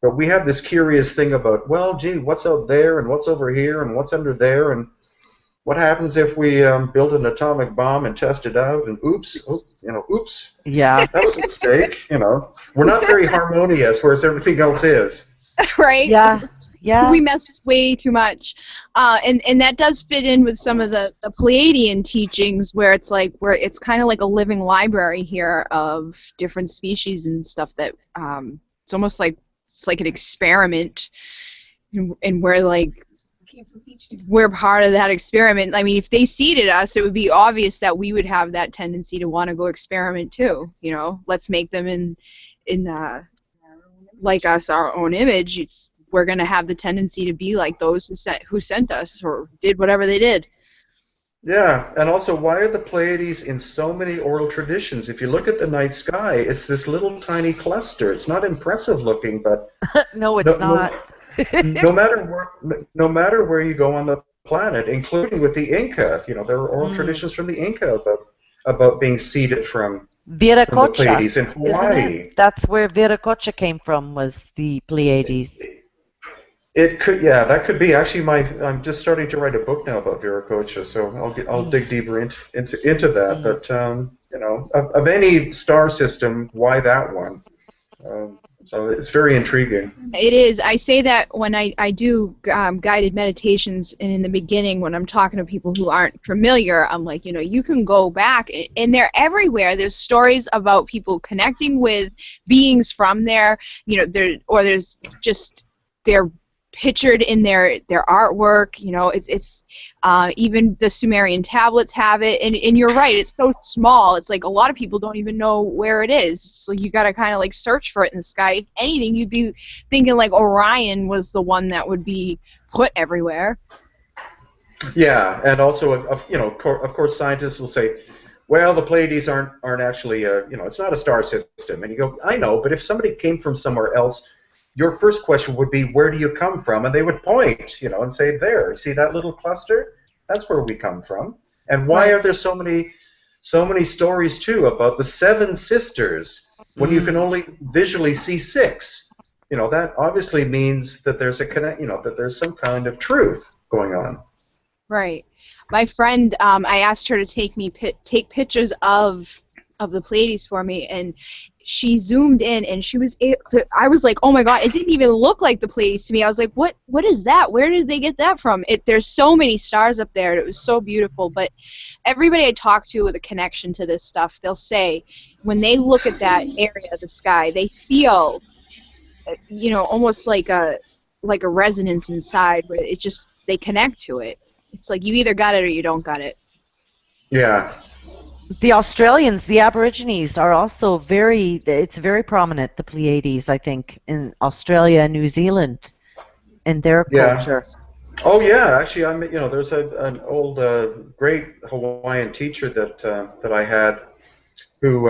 but we have this curious thing about, well, gee, what's out there, and what's over here, and what's under there, and what happens if we build an atomic bomb and test it out? And oops. Yeah, that was a mistake. We're not very harmonious, whereas everything else is. Right. Yeah. We mess way too much, and that does fit in with some of the Pleiadian teachings, where it's kind of like a living library here of different species and stuff. That it's almost like an experiment, and we're part of that experiment. I mean, if they seeded us, it would be obvious that we would have that tendency to want to go experiment too. Let's make them in like us, our own image. We're going to have the tendency to be like those who sent us or did whatever they did. Yeah, and also, why are the Pleiades in so many oral traditions? If you look at the night sky, it's this little tiny cluster. It's not impressive looking, but no, it's not. No matter where you go on the planet, including with the Inca, there are oral traditions from the Inca about being seeded from the Pleiades in Hawaii. That's where Viracocha came from, was the Pleiades. It could, that could be. Actually, I'm just starting to write a book now about Viracocha, so I'll dig deeper into that. But of any star system, why that one? So it's very intriguing. It is. I say that when I do guided meditations, and in the beginning when I'm talking to people who aren't familiar, I'm like, you can go back, and they're everywhere. There's stories about people connecting with beings from there, there's just they're pictured in their artwork. It's even the Sumerian tablets have it, and you're right, it's so small. It's like a lot of people don't even know where it is. So you got to kind of like search for it in the sky. If anything, you'd be thinking like Orion was the one that would be put everywhere. Yeah, and also of course scientists will say, well, the Pleiades aren't actually it's not a star system. And you go, I know, but if somebody came from somewhere else, your first question would be, where do you come from? And they would point, and say, there, see that little cluster? That's where we come from. And why are there so many stories too about the 7 sisters when you can only visually see 6? That obviously means that there's that there's some kind of truth going on. Right. My friend, I asked her to take pictures of of the Pleiades for me, and she zoomed in, and she was able to, I was like, oh my god, it didn't even look like the Pleiades to me. I was like, what is that? Where did they get that from? There's so many stars up there, and it was so beautiful. But everybody I talk to with a connection to this stuff, they'll say when they look at that area of the sky, they feel, you know, almost like a resonance inside where it just, they connect to it. It's like you either got it or you don't got it. Yeah. The Australians, the Aborigines, are also it's very prominent, the Pleiades, I think, in Australia and New Zealand, in their culture. Oh yeah, actually, there's an old great Hawaiian teacher that I had, who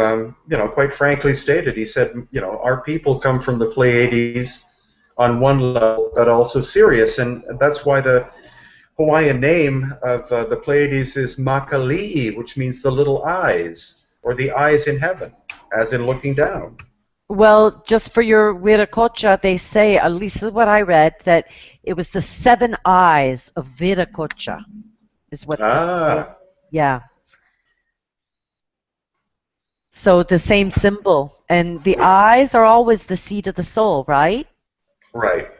quite frankly stated, he said, our people come from the Pleiades on one level, but also Sirius, and that's why the Hawaiian name of the Pleiades is Makali'i, which means the little eyes, or the eyes in heaven, as in looking down. Well, just for your Viracocha, they say, at least this is what I read, that it was the 7 eyes of Viracocha, is what. Yeah. So the same symbol, and the eyes are always the seat of the soul, right? Right.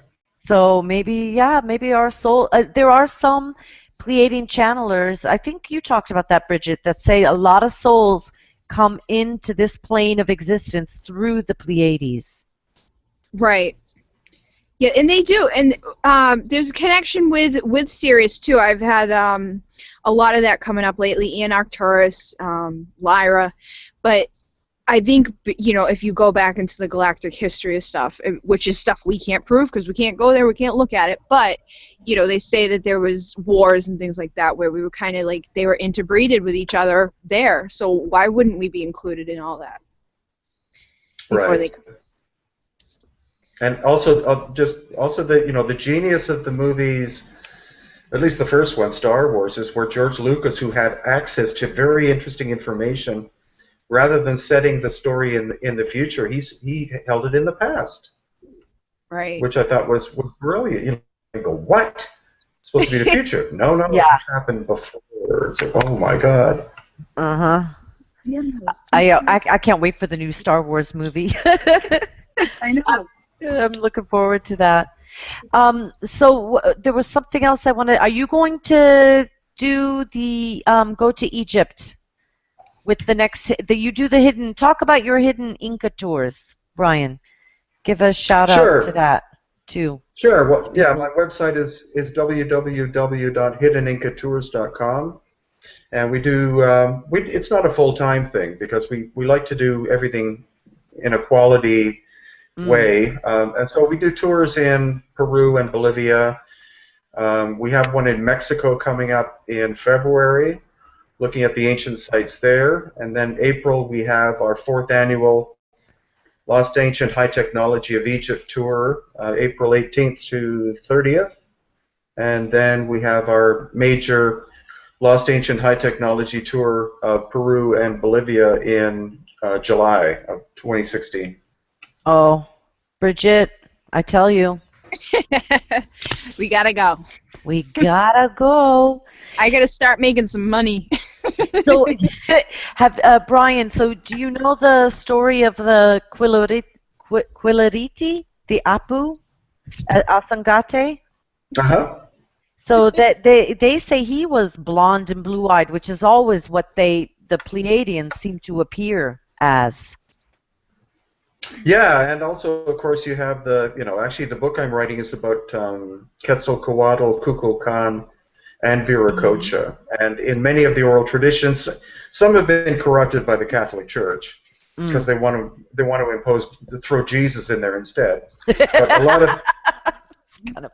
So maybe our soul, there are some Pleiadian channelers, I think you talked about that, Bridget, that say a lot of souls come into this plane of existence through the Pleiades. Right. Yeah, and they do. And there's a connection with Sirius, too. I've had a lot of that coming up lately, Ian Arcturus, Lyra. But I think, if you go back into the galactic history of stuff, which is stuff we can't prove because we can't go there, we can't look at it, but, they say that there was wars and things like that where we were kind of like, they were interbreeded with each other there, so why wouldn't we be included in all that? Right. And also, the genius of the movies, at least the first one, Star Wars, is where George Lucas, who had access to very interesting information, rather than setting the story in the future, he held it in the past. Right. Which I thought was brilliant. You go, what? It's supposed to be the future. No, Yeah. It happened before. It's like, oh my God. Uh-huh. I can't wait for the new Star Wars movie. I know. I'm looking forward to that. So there was something else I wanted. Are you going to do the go to Egypt? With the next, you do the hidden. Talk about your Hidden Inca Tours, Brien. Give a shout out to that too. Sure. Well, yeah, my website is www.hiddenincatours.com, and we do. It's not a full-time thing because we like to do everything in a quality way, and so we do tours in Peru and Bolivia. We have one in Mexico coming up in February, looking at the ancient sites there. And then April, we have our 4th annual Lost Ancient High Technology of Egypt tour, April 18th to 30th. And then we have our major Lost Ancient High Technology tour of Peru and Bolivia in July of 2016. Oh, Bridget, I tell you. We gotta go. We gotta go. I gotta start making some money. So, Brien, so do you know the story of the Quilleriti, the Apu, Asangate? Uh-huh. So that they say he was blonde and blue-eyed, which is always what the Pleiadians seem to appear as. Yeah, and also, of course, you have actually the book I'm writing is about Quetzalcoatl, Kukulkan, and Viracocha. And in many of the oral traditions, some have been corrupted by the Catholic Church because they want to throw Jesus in there instead. But a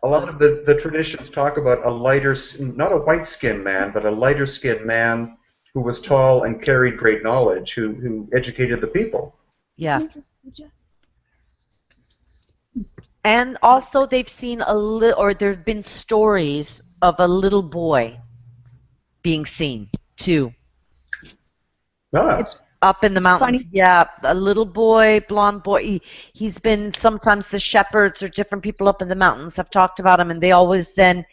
lot of the traditions talk about a lighter, not a white-skinned man, but a lighter-skinned man who was tall and carried great knowledge, who educated the people. Yeah. And also they've seen there have been stories of a little boy being seen too. It's up in the mountains. Funny. Yeah, a little boy, blonde boy. He's been, sometimes the shepherds or different people up in the mountains have talked about him, and they always then,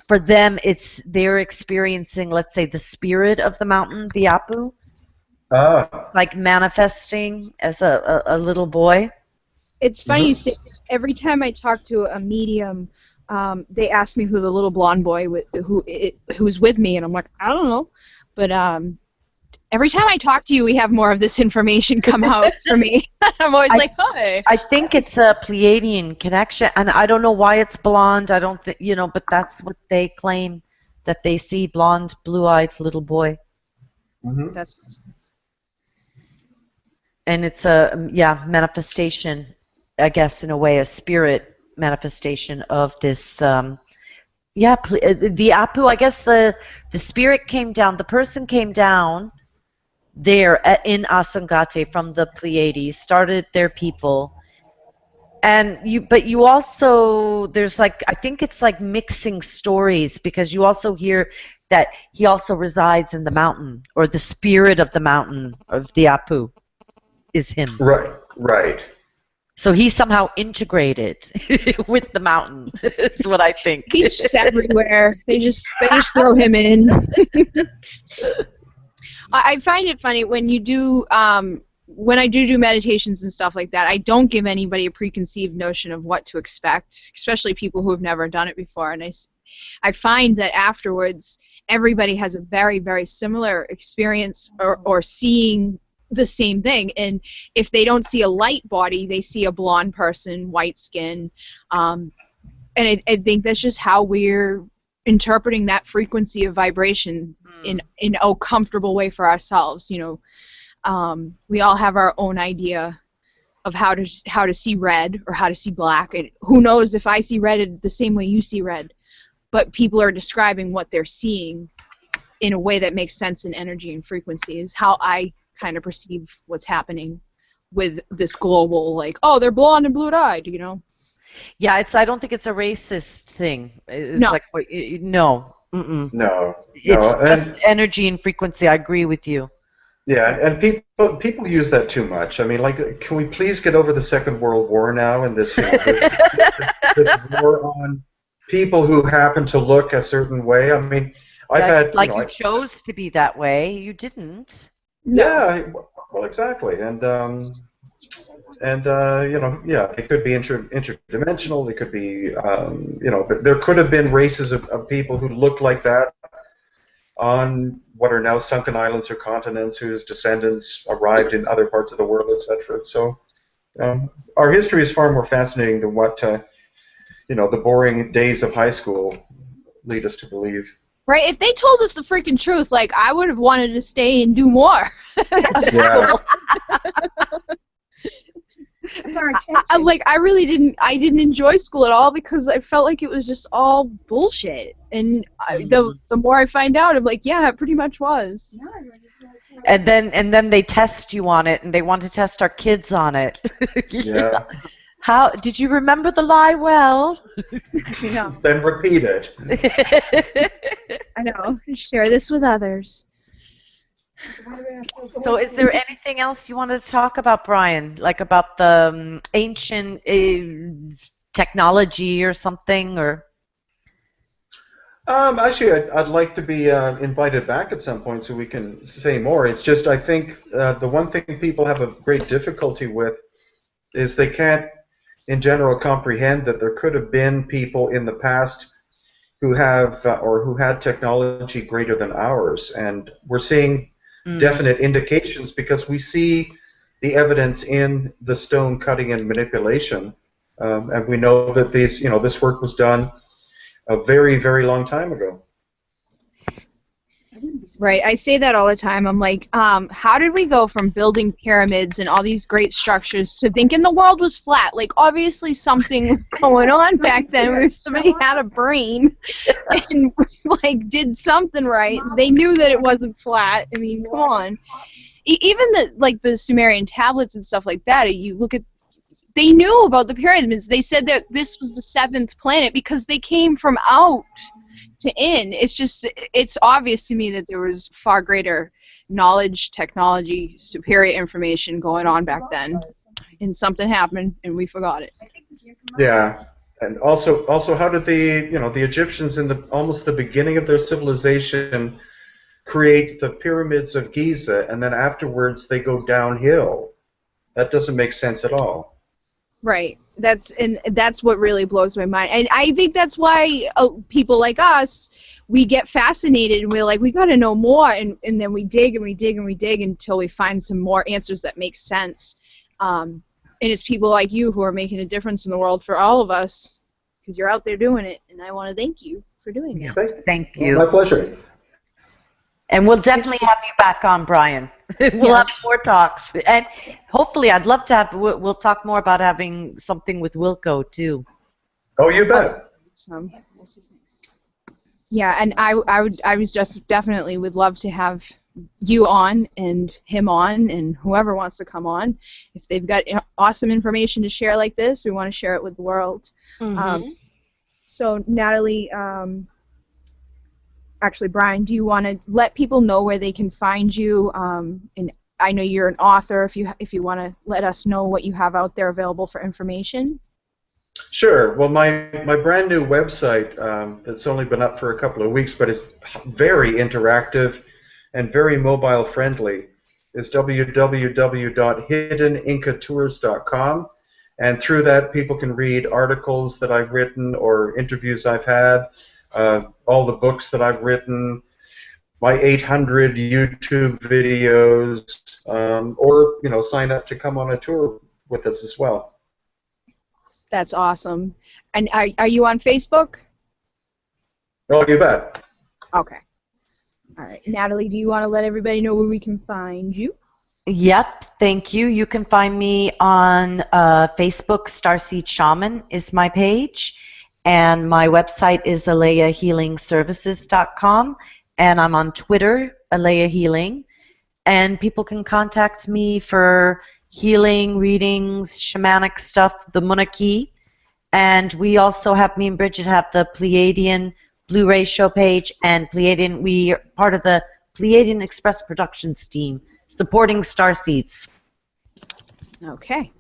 for them, they're experiencing, let's say, the spirit of the mountain, the Apu. Ah. like manifesting as a little boy. It's funny you say that. Every time I talk to a medium, they ask me who the little blonde boy who's with me, and I'm like, I don't know. But every time I talk to you, we have more of this information come out for me. I'm always like, hi. I think it's a Pleiadian connection, and I don't know why it's blonde. I don't think, but that's what they claim, that they see blonde, blue-eyed little boy. Mm-hmm. That's awesome. And it's a manifestation, I guess, in a way, a spirit manifestation of this. The Apu. I guess the spirit came down. The person came down there in Asangate from the Pleiades, started their people, and you also, there's I think it's mixing stories, because you also hear that he also resides in the mountain, or the spirit of the mountain of the Apu is him. Right. So he's somehow integrated with the mountain. Is what I think. He's just everywhere. They just throw him in. I find it funny when you do when I do meditations and stuff like that. I don't give anybody a preconceived notion of what to expect, especially people who have never done it before. And I find that afterwards, everybody has a very, very similar experience or seeing the same thing. And if they don't see a light body, they see a blonde person, white skin. And I think that's just how we're interpreting that frequency of vibration in a comfortable way for ourselves. We all have our own idea of how to see red or how to see black, and who knows if I see red the same way you see red, but people are describing what they're seeing in a way that makes sense in energy and frequency. Is how I kind of perceive what's happening with this global, they're blonde and blue-eyed, Yeah, I don't think it's a racist thing. It's No. No. Mm-mm. No. It's just energy and frequency. I agree with you. Yeah, and people use that too much. I mean, can we please get over the Second World War now and this, this war on people who happen to look a certain way? I mean, I've had... you chose to be that way. You didn't. Yeah, well, exactly. And they could be interdimensional. They could be, there could have been races of people who looked like that on what are now sunken islands or continents, whose descendants arrived in other parts of the world, etc. So our history is far more fascinating than what, the boring days of high school lead us to believe. Right? If they told us the freaking truth, I would have wanted to stay and do more. Yeah. I really didn't. I didn't enjoy school at all because I felt like it was just all bullshit. And the more I find out, I'm like, yeah, it pretty much was. And then they test you on it, and they want to test our kids on it. Yeah. How did you remember the lie well? Yeah. Then repeat it. I know. Share this with others. So is there anything else you wanted to talk about, Brien? About the ancient technology or something? Or actually, I'd like to be invited back at some point so we can say more. It's just I think the one thing people have a great difficulty with is they can't, in general, comprehend that there could have been people in the past who have or who had technology greater than ours, and we're seeing definite indications because we see the evidence in the stone cutting and manipulation, and we know that this work was done a very, very long time ago. Right, I say that all the time. I'm like, how did we go from building pyramids and all these great structures to thinking the world was flat? Obviously something was going on back then where somebody had a brain and, did something right. They knew that it wasn't flat. I mean, come on. Even the Sumerian tablets and stuff like that, you look at, they knew about the pyramids. They said that this was the 7th planet because they came from out to in. It's obvious to me that there was far greater knowledge, technology, superior information going on back then, and something happened and we forgot it. Yeah, and also how did the Egyptians in almost the beginning of their civilization create the pyramids of Giza, and then afterwards they go downhill. That doesn't make sense at all. Right. That's what really blows my mind. And I think that's why people like us, we get fascinated and we're like, we got to know more, and then we dig and we dig and we dig until we find some more answers that make sense. And it's people like you who are making a difference in the world for all of us, because you're out there doing it, and I want to thank you for doing it. Thank you. My pleasure. And we'll definitely have you back on, Brien. We'll have more talks. And hopefully, I'd love to have, we'll talk more about having something with Wilco, too. Oh, you bet. Yeah, and I was definitely would love to have you on and him on and whoever wants to come on. If they've got awesome information to share like this, we want to share it with the world. So, Natalie, actually, Brien, do you want to let people know where they can find you? And I know you're an author. If you want to let us know what you have out there available for information. Sure. Well, my brand new website that's only been up for a couple of weeks, but it's very interactive and very mobile friendly, is www.hiddenincatours.com. And through that, people can read articles that I've written or interviews I've had, all the books that I've written, my 800 YouTube videos, or sign up to come on a tour with us as well. That's awesome. And are you on Facebook? Oh, you bet. Okay. All right. Natalie, do you want to let everybody know where we can find you? Yep, thank you. You can find me on Facebook. Starseed Shaman is my page. And my website is alayahealingservices.com. And I'm on Twitter, Alaya Healing. And people can contact me for healing, readings, shamanic stuff, the Munaki. And we also have, me and Bridget have the Pleiadian Blue Ray Show page, and Pleiadian, we are part of the Pleiadian Express Productions team, supporting Starseeds. Okay.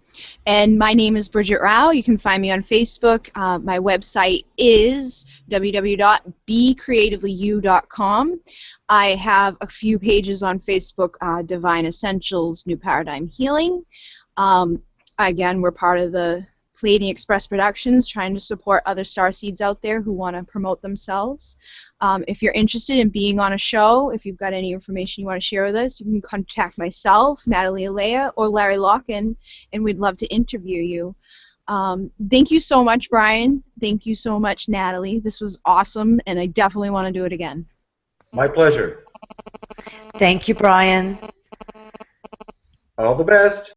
And my name is Bridget Rau. You can find me on Facebook. My website is www.becreativelyu.com. I have a few pages on Facebook, Divine Essentials, New Paradigm Healing. Again, we're part of the Pleiadian Express Productions, trying to support other starseeds out there who want to promote themselves. If you're interested in being on a show, if you've got any information you want to share with us, you can contact myself, Natalie Alaya, or Larry Locken, and we'd love to interview you. Thank you so much, Brien. Thank you so much, Natalie. This was awesome, and I definitely want to do it again. My pleasure. Thank you, Brien. All the best.